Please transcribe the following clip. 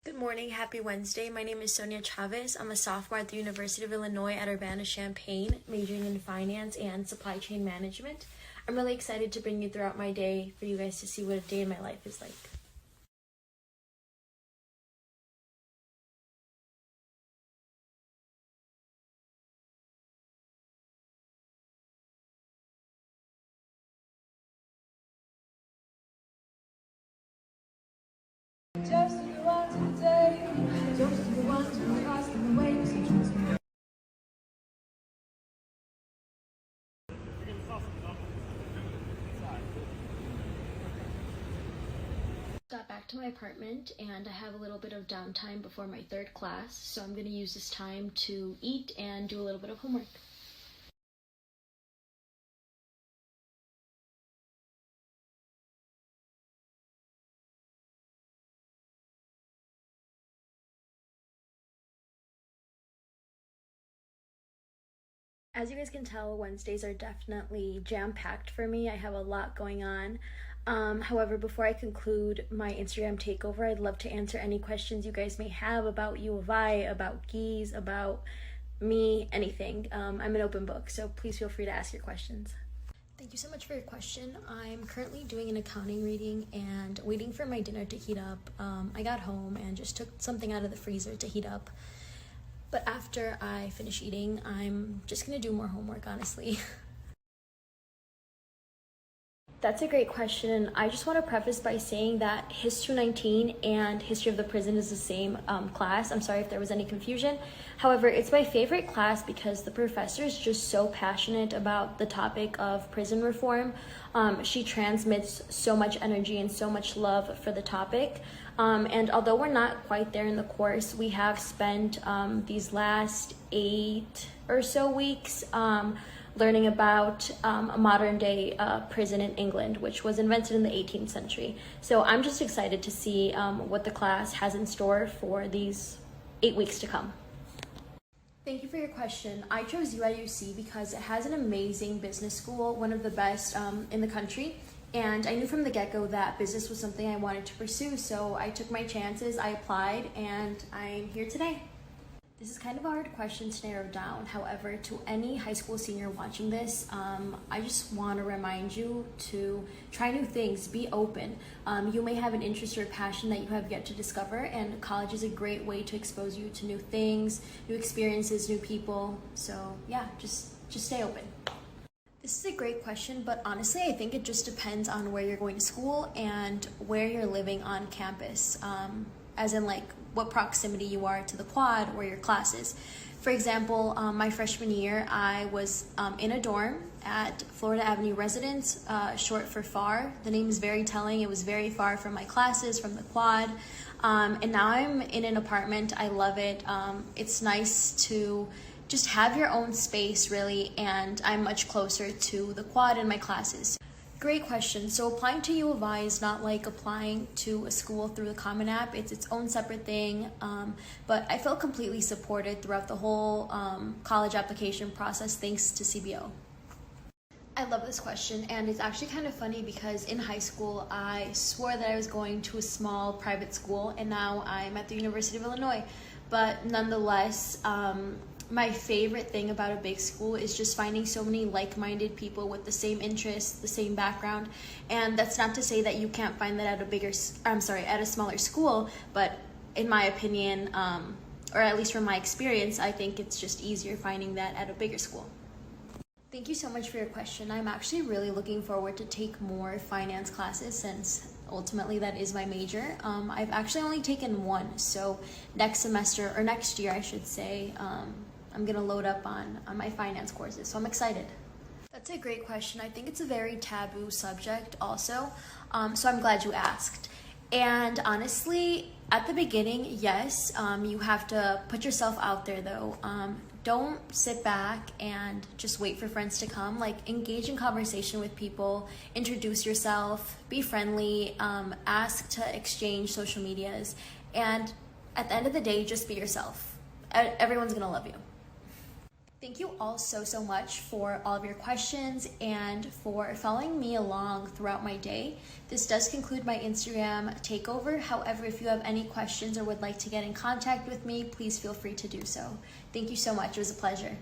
Good morning, happy Wednesday. My name is Sonia Chavez. I'm a sophomore at the University of Illinois at Urbana-Champaign, majoring in finance and supply chain management. I'm really excited to bring you throughout my day for you guys to see what a day in my life is like. Just the one today, just the ones who lost in the waves and trust me. Got back to my apartment and I have a little bit of downtime before my third class, so I'm going to use this time to eat and do a little bit of homework. As you guys can tell, Wednesdays are definitely jam-packed for me. I have a lot going on. However, before I conclude my Instagram takeover, I'd love to answer any questions you guys may have about U of I, about GEES, about me, anything. I'm an open book, so please feel free to ask your questions. Thank you so much for your question. I'm currently doing an accounting reading and waiting for my dinner to heat up. I got home and just took something out of the freezer to heat up. But after I finish eating, I'm just gonna do more homework, honestly. That's a great question. I just want to preface by saying that His 219 and History of the Prison is the same class. I'm sorry if there was any confusion. However, it's my favorite class because the professor is just so passionate about the topic of prison reform. She transmits so much energy and so much love for the topic. And although we're not quite there in the course, we have spent these last 8 or so weeks learning about a modern day prison in England, which was invented in the 18th century. So I'm just excited to see what the class has in store for these 8 weeks to come. Thank you for your question. I chose UIUC because it has an amazing business school, one of the best in the country. And I knew from the get-go that business was something I wanted to pursue, so I took my chances, I applied, and I'm here today. This is kind of a hard question to narrow down. However, to any high school senior watching this, I just want to remind you to try new things, be open. You may have an interest or passion that you have yet to discover, and college is a great way to expose you to new things, new experiences, new people. So yeah, just stay open. This is a great question, but honestly, I think it just depends on where you're going to school and where you're living on campus, as in like what proximity you are to the quad or your classes. For example, my freshman year, I was in a dorm at Florida Avenue Residence, short for FAR. The name is very telling. It was very far from my classes, from the quad. And now I'm in an apartment. I love it. It's nice to just have your own space, really, and I'm much closer to the quad and my classes. Great question. So applying to U of I is not like applying to a school through the Common App. It's its own separate thing, but I felt completely supported throughout the whole college application process thanks to CBO. I love this question, and it's actually kind of funny because in high school I swore that I was going to a small private school, and now I'm at the University of Illinois. But nonetheless, my favorite thing about a big school is just finding so many like-minded people with the same interests, the same background. And that's not to say that you can't find that at a smaller school, but in my opinion, or at least from my experience, I think it's just easier finding that at a bigger school. Thank you so much for your question. I'm actually really looking forward to take more finance classes since ultimately that is my major. I've actually only taken one, so next semester, or next year I should say, I'm gonna load up on my finance courses, so I'm excited. That's a great question. I think it's a very taboo subject also, so I'm glad you asked. And honestly, at the beginning, yes, you have to put yourself out there though. Don't sit back and just wait for friends to come. Like, engage in conversation with people, introduce yourself, be friendly, ask to exchange social medias, and at the end of the day, just be yourself. Everyone's gonna love you. Thank you all so much for all of your questions and for following me along throughout my day. This does conclude my Instagram takeover. However, if you have any questions or would like to get in contact with me, please feel free to do so. Thank you so much. It was a pleasure.